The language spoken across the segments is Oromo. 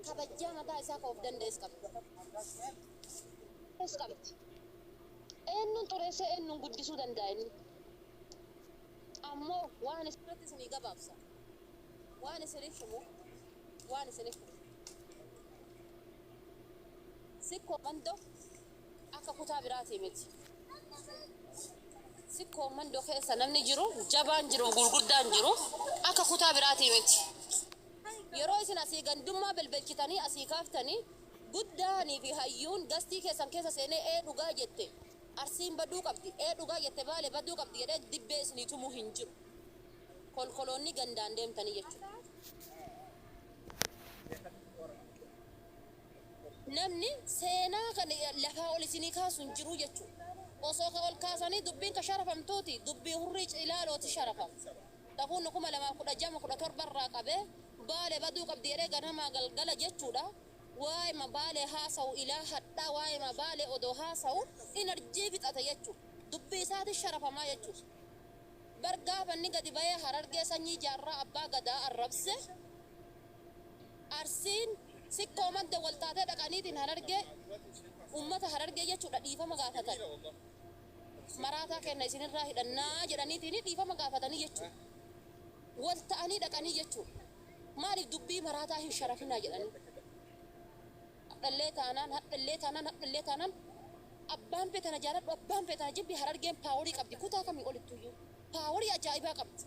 kabajjaa mataa isaa kan of danda'es qabdi. Es qabdi. Eenyuun xureessee eenyuun guddisuu danda'a inni. Ammoo waan isirratti isinii gabaabsa. Waan isiniif himu. Waan isiniif himu. Sikkoo mandoo akka kutaa biraatii miti. Sikkoo mandoo keessa namni jiru, jabaan jiru, gurguddaan jiru akka kutaa biraatii miti. Yeroo isin asii gandummaa belbelchitanii asii kaaftanii guddaanii fi hayyuun gastii keessan keessa seenee dhugaa jette. Arsiin baduu qabdi. Dhugaa jette Baalee baduu qabdi jedhee dibbee isinii tumuu hin jiru. Kolkoloonni gandaan deemtanii jechuudha. Namni seenaa kan lafaa ol isinii kaasu hin jiru jechuudha. Osoo ol kaasanii dubbiin ka sharafamtuuti. Dubbii hurrii ilaalooti sharafam. Takuun 2016 irraa qabee Baalee baduu qabdi jedhee ganamaa galgala jechuudha. Waa'ee ma Baalee haasa'u ilaa hadhaa waa'ee ma Baalee odoo haasa'u inarjii fixata jechuudha. Dubbii isaati sharafamaa jechuudha. Bargaafanni gadi bahee Harargee sanyii jaarraa abbaa gadaa arrabse Arsiin sikkoo madda waltaatee dhaqaniitiin Harargee ummata Harargee jechuudha dhiifama gaafatan. Maraataa kenna isinirraa hidhannaa jedhaniitiin dhiifama gaafatanii jechuudha. Wal ta'anii dhaqanii jechuudha. Maaliif dubbii maraataa hin sharafinaa jedhanii. Hadhallee taanaan abbaan feetana jaaladhu abbaan feetana jibbi Harargeen paaworii qabdi kutaa kamii olittuyyuu. Paaworii ajaa'ibaa qabdi.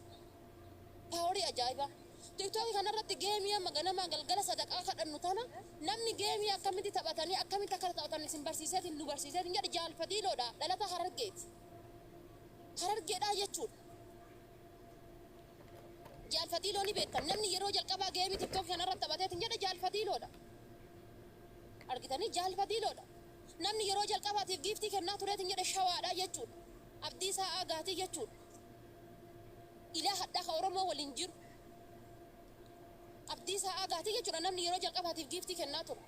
Paaworii ajaa'ibaa. TikTok kanarratti geemii amma ganamaa galgala sadaqaa kadhannu tana namni geemii akkamitti taphatanii akkamitti akka taphatan isin barsiiseetiin nu barsiiseetiin jedhe jaalfadiiloodha dhalata Harargeeti. Harargeedhaa jechuudha. Jaalfadiiloo ni beekan namni yeroo jalqabaa geemii TikTok kanarratti taphateetiin jedhe jaalfadiiloodha. Argitanii jaalfadiiloodha. Namni yeroo jalqabaatiif giiftii kennaa tureetiin jedhe shawaadhaa jechuudha. Abdiisaa Aagaatii jechuudha. Ilaa hadhaa ka Oromoo waliin jiru. Abdiisaa Aagaatii jechuudha namni yeroo jalqabaatiif giiftii kennaa ture.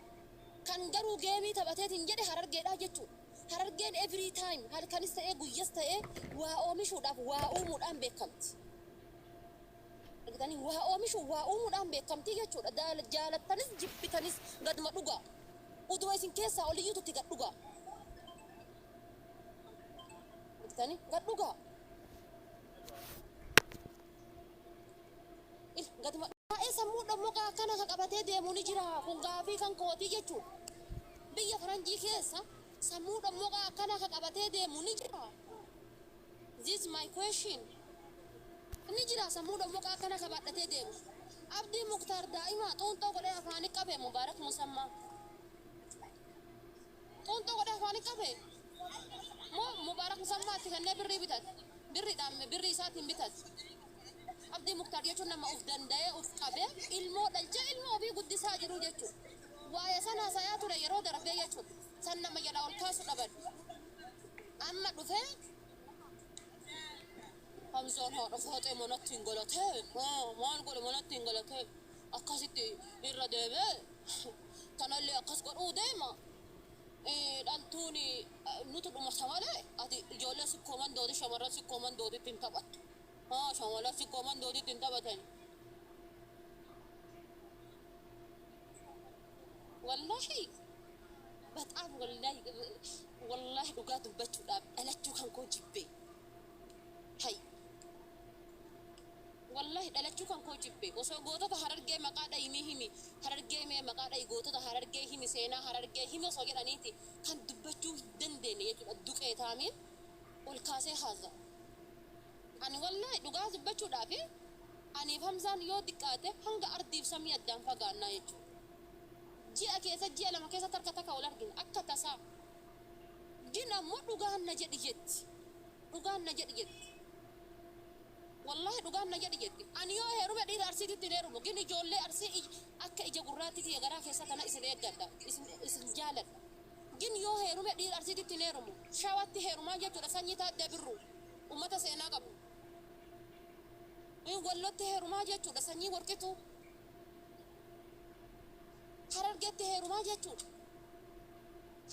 Kan garuu geemii taphateetiin jedhe Harargeedhaa jechuudha. Harargeen every time halkanis ta'ee guyyas ta'ee waa oomishuudhaaf waa uumuudhaan beekamti. Argitanii waa oomishuu waa uumuudhaan beekamti jechuudha. Jaalattanis jibbitanis gaduma dhugaa. Uduu isin keessaa oliyyuu tutti gad dhugaa. Argitanii gad dhugaa. Gaduma sammuu dhammuqaa akkana ka qabatee deemuu ni jira. Kun gaafii kan kootii jechuudha. Biyya faranjii keessa sammuu dhammuqaa akkana ka qabatee deemuu ni jira. This is my question. Ni jira sammuu dhammuqaa akkana ka baadhatee deemu. Abdii Muktaar daa'imaa xuunxoo godhee afaanii qabee Mubaarak Musammaa. Xuunxoo godhee afaanii qabee moo Mubaarak Musammaatti kanneen birrii bitatu. Birriidhaan birrii isaatiin bitatu. Abdii Muktaar jechuun nama of danda'ee of qabee ilmoo dhalchee ilmoo ofii guddisaa jiru jechuudha. Waa'ee sana haasayaa ture yeroo darbee jechuudha. San nama jedha ol kaasu dhaban. Amma dhufee Hamzaan haadha fooxee manatti hin galatee maal godhe manatti hin galatee akkasitti irra deebee kanallee akkas godhuu deema. Dhaltuun nuti dhumasa malee ati ijoollee sikkoo mandooti shamarran sikkoo mandootitti hin taphattu. Shamarran sikkoo mandootitti hin taphatan. Wallahi በጣም ወላሂ dhugaa dubbachuudhaaf dhalachuu kan koo jibbee. Hay wallahi dhalachuu kan koo jibbee osoo gootota Harargee maqaa dhayimii himi Harargee mee maqaa dhayi gootota Harargee himi seenaa Harargee himi osoo jedhaniiti kan dubbachuu dandeenye jechuudha. Duqee taamiin ol kaasee haasa. Ani wallahi dhugaa dubbachuudhaaf aniif Hamzaan yoo xiqqaate hanga ardiif samii addaan fagaannaa jechuudha. Ji'a keessa ji'a lama keessa takka ol argina akka tasaa. Gina ammoo dhugaan na jedhi jetti. Dhugaan na jedhi jetti. Wallahi dhugaan na jedhi jetti. Ani yoo heerume dhiira Arsiititti heerumu gini ijoollee Arsii akka ija gurraattii garaa keessa kana isin eeggadha. Isin jaaladha. Gini yoo heerume dhiira Arsiititti heerumu Shawatti heerumaa jechuudha sanyii Taaddee Birruu uummata seenaa qabu. Wallotti heerumaa jechuudha sanyii Warqituu. Harargeetti heerumaa jechuudha.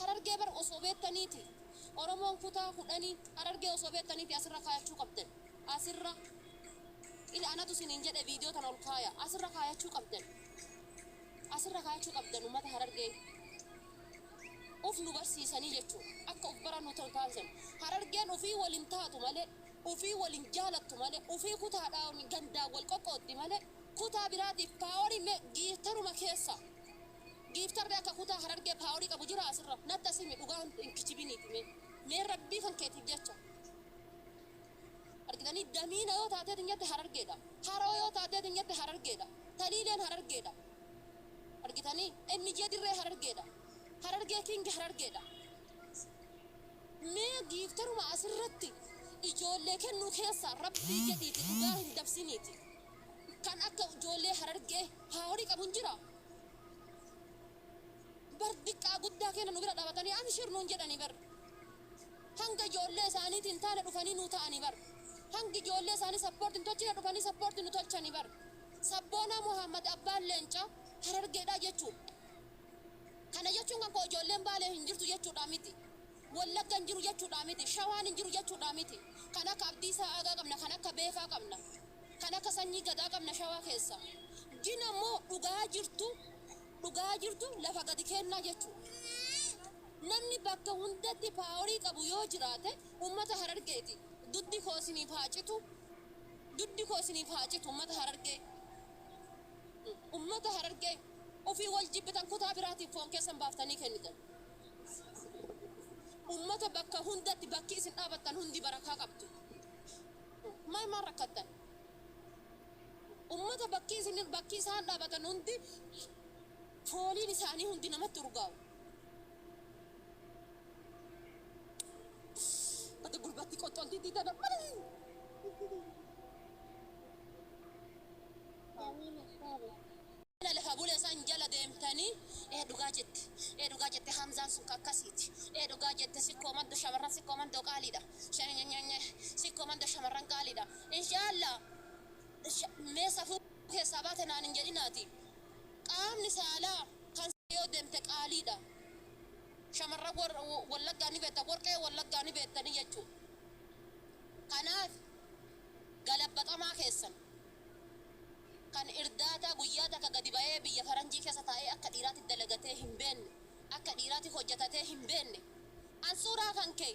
Harargee bar osoo beektaniiti. Oromoon kutaa kudhanii Harargee osoo beektaniiti asirra kaayachuu qabdan. Asirra ila anatu siniin jedhe viidiyoo tan ol kaaya. Asirra kaayachuu qabdan. asirra kaachuu qabdan uummata Harargee. Of nu barsiisanii jechuudha. Akka of baran nu taasisan. Harargeen ofii waliin taatu malee, ofii waliin jaalattu malee, ofii kutaadhaan gandaa wal qoqqooddi malee, kutaa biraatiif paaworii giiftaruma keessa. Giiftarri akka kutaa Harargee paaworii qabu jira asirra. Natti asimi dhugaan hin kijibiniiti mee rabbii kan keetiif jecha. Argitanii damiina yoo taatee dinyatte Harargeedha. Haroo yoo taatee dinyatte Harargeedha. Taliileen Harargeedha. Argitanii inni jeedirree Harargeedha. Harargee kingi Harargeedha. Mee giiftaruma asirratti ijoollee kennuu keessa rabbii jedhiiti dhugaa hin dabsiniiti. Kan akka ijoollee Harargee paaworii qabu hin jira. Bar diqqaa guddaa kenna nu bira dhaabatanii abshir nuun jedhanii bar. Hanga ijoollee isaaniitiin taane dhufanii nu ta'anii bar. Hangi ijoollee isaanii sappoortiin tolchina dhufanii sappoortiin nu tolchanii bar. Sabboonaa Muhammad Abbaan Leencaa Harargeedhaa jechuudha. Kana jechuun kan koo ijoolleen Baalee hin jirtu jechuudha miti. Wallagga hin jiru jechuudha miti. Shawaan hin jiru jechuudha miti. Kan akka Abdiisaa Aagaa qabna, kan akka Beekaa qabna, kan akka Sanyii Gadaa qabna Shawaa keessa. Gina immoo dhugaa jirtu lafa gadi kennaa jechuudha. Namni bakka hundatti paaworii qabu yoo jiraate uummata Harargeeti. Duddi koo isiniif haacitu uummata Harargee. Uummata Harargee ofii wal jibbitan kutaa biraatiif foon keessan baaftanii kennitan. Uummata bakka hundatti bakki isin dhaabattan hundi barakaa qabdu. Maal rakkattan? Uummata bakki isaan dhaabatan hundi fooliin isaanii hundi namatti urgaa'u. Bata gurbatti qoxxooltii diidana malee. Lafa bulee isaan jala deemtanii dhugaa jette Hamzaan sun kakkasiiti. Dhugaa jette sikkoo mandoo shamarran sikkoo mandoo qaaliidha. Sikkoo mandoo shamarran qaaliidha. Inshaallah mee safuu keessaa baate naan hin jedhinaati. Qaamni saalaa kan yoo deemte qaaliidha. Shamarran Wallaggaa ni beekta, warqee Wallaggaa ni beektanii jechuudha. Kanaaf galabbaxamaa keessan. Kan irdaata guyyaa takka gadi ba'ee biyya faranjii keessa taa'ee akka dhiiraatti dalagatee hin beekne, akka dhiiraatti hojjetatee hin beekne. An suuraa kan kee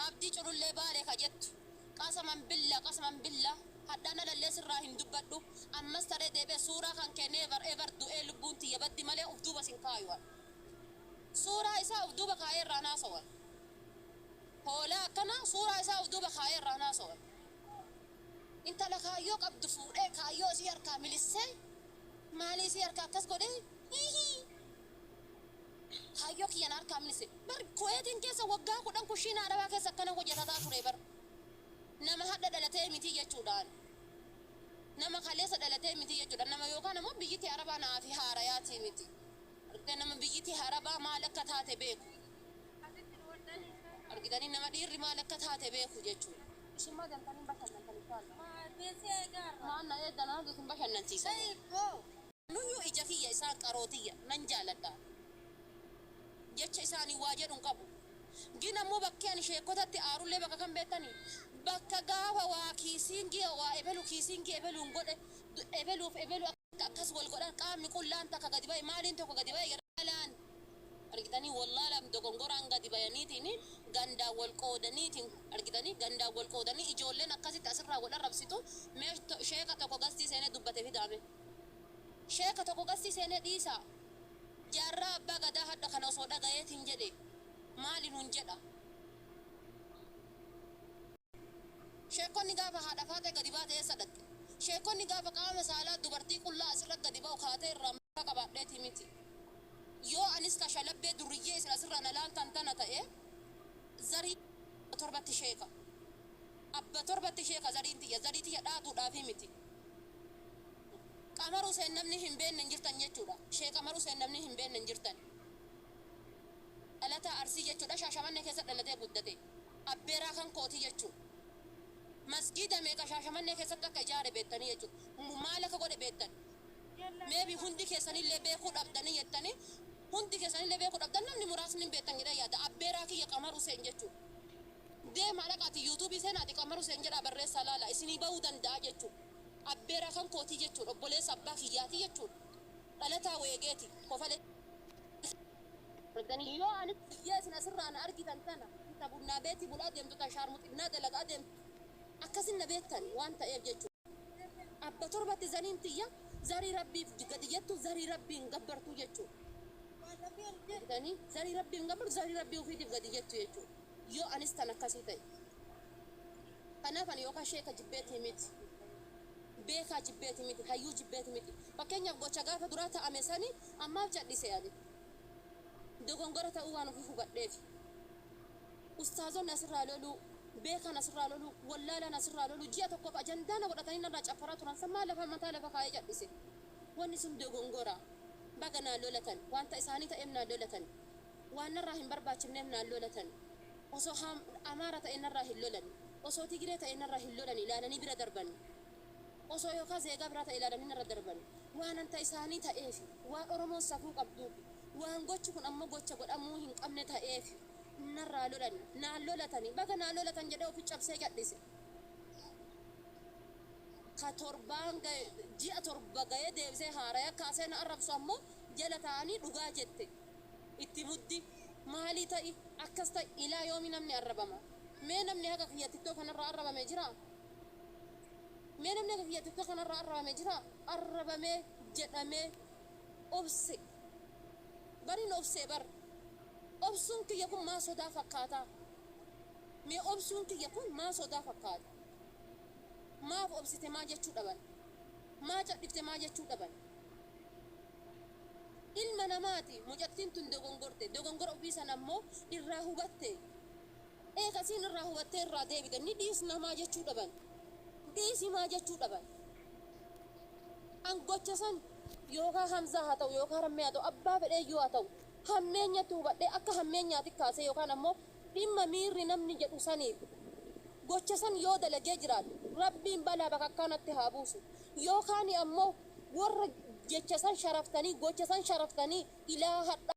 abdii culullee Baalee ka jettu qasaman billa haddaana lallee sirraa hin dubbadhu. Ammas taree deebee suuraa kan kee never ever du'ee lubbuun tiyya baddi malee of duuba sin kaayuwan. Suuraa isaa of duuba kaayee irraa naasawan. Hoolaa akkana suuraa isaa of duuba kaayee irraa naasawan. Intala kaayyoo qabdu fuudhee kaayyoo isii harkaa milissee maalii isii harkaa akkas godhee kaayyoo kiyyaan harkaa milisse. Bar Kuweetiin keessa waggaa 10 kushiina Arabaa keessa akkana hojjetataa ture bar. Nama hadda dhalatee miti jechuudhaan. Nama kaleessa dhalatee miti jechuudhaan. Nama yookaan ammoo biyyittii Arabaa naa fi haarayaatii miti. Nama biyyittii Arabaa maal akka taate beeku. Argitanii nama dhiirri maal akka taate beeku jechuudha. Isin maa dantanii bashannantanii taala. Maanna eeddanaa duutin bashannansiisa. Nuyyuu ija kiyya isaan qarootiyya nan jaaladha. Jecha isaanii waa jedhuun qabu. Gina ammoo bakkee ani sheekotatti aarullee bakka kan beektanii. Bakka gaafa waa kiisiingii waa ebelu kiisiingii ebeluun godhe ebeluuf ebelu akkas wal godhan qaamni qullaan takka gadi ba'e maaliin tokko gadi ba'e garaalaan. Argitanii wallaa lam dogongoraan gadi ba'aniitiin gandaa wal qoodaniitiin argitanii gandaa wal qoodanii ijoolleen akkasitti asirraa wal arrabsitu mee sheeka tokko gastii seenee dubbate fidaame. Sheeka tokko gastii seenee dhiisa. Jaarraa abbaa gadaa hadda kana osoo dhagayeetiin jedhe maali nuun jedha. Sheekonni gaafa haadha faate gadi baate eessa dhatte. Sheekonni gaafa qaama saalaa dubartii qullaa asirra gadi ba'u kaatee irraa maqaa qabaadheeti miti. Yoo anis ka shalabbee duriyyee isin asirraa na laaltan tana ta'e zarii torbatti sheeka. Abba torbatti sheeka zariin tiyya dhaatuudhaafi miti. Qamaruu seen namni hin beekne hin jirtan jechuudha. Sheeqamaruu seen namni hin beekne hin jirtan. Dhalataa Arsii jechuudha. Shaashamannee keessa dhalatee guddate. Abbeeraa kan kootii jechuudha. Masgiida meeqa Shaashamannee keessatti akka ijaare beektanii jechuudha. Maal akka godhe beektan. Meebi hundi keessanillee beekuu dhabdanii jettanii hundi keessanillee beekuu dhabdan namni muraasni beektan jedhee yaada. Abbeeraa kiyya qamaruu seen jechuudha. Deemaa dhaqaati yuutuubii seenaati qamaruu seen jedhaa barreessaa laala isinii bahuu danda'a jechuudha. Abbeeraa kan kootii jechuudha. Obboleessa abbaa kiyyaati jechuudha. dhalataa weegeeti kofale arganii yoo ani yeesna sirraa na argitan tana ta bunnaa beeti bulaa deemtu ta shaarmuxinnaa dalagaa deemtu akkasin na beektan waan ta'eef jechuudha abba torbatti zaniin tiyya zarii rabbiif gadi jettu zarii rabbiin gabbartu jechuudha zarii rabbiin gabbartu zarii rabbii ofiitiif gadi jettu jechuudha yoo anis tan akkasii ta'e kanaaf ani yookaan sheeka jibbeetii miti beekaa jibbeetii miti hayyuu jibbeetii miti fakkeenyaaf gocha gaafa duraa ta'ame sanii ammaaf cadhise yaade dogongora ta'uu waan ofii hubadheef ustaazonni asirraa loluu beekan asirraa loluu wallaalaan asirraa loluu ji'a tokkoof ajandaana godhatanii narraa caffaraa turan sammaa lafa mataa lafa kaayee cadhise wanni sun dogongora baga naan lolatan wanta isaanii ta'eef naan lolatan waan narraa hin barbaachifneef naan lolatan osoo amaara ta'e narraa hin lolan osoo tigiree ta'e narraa hin lolan ilaalanii bira darban osoo yookaan zeegaa biraa ta'e ilaalanii narra darban waan anta isaanii ta'eef waan oromoon safuu qabduuf waan gochi kun ammoo gocha godhamuu hin qabne ta'eef narraa lolan naan lolatanii baga naan lolatan jedhee ofi cabsee gadhise ka torbaan ji'a torba ga'ee deebisee haaraya kaasee na arrabsu ammoo jala ta'anii dhugaa jette itti muddi maalii ta'i akkas ta'i ilaa yoomi namni arrabama mee namni haga kiyyatittoo kanarraa arrabame jira mee namni haga kiyyatittoo kanarraa arrabame jira arrabamee jedhamee obse bariin obsee bar obsuun kiyya kun maa sodaa fakkaata mee obsuun kiyya kun maa sodaa fakkaata maaf obsite maa jechuu dhaban maa cadhifte maa jechuu dhaban ilma namaati mucattiin tun dogongora ofii san ammoo irraa hubatte eegasiin irraa hubattee irraa deebite ni dhiisna maa jechuu dhaban dhiisi maa jechuu dhaban an gocha san yookaan hamzaa haa ta'u yookaan rammee haa ta'u abbaa fedheeyyuu haa ta'u hammeenyatti hubadhee akka hammeenyaatti kaasee yookaan ammoo dhimma miirri namni jedhu saniif gocha san yoo dalagee jiraatu rabbiin balaa bakka akkanatti haa buusu yookaan ammoo warra jecha san sharaftanii gocha san sharaftanii ilaa hadha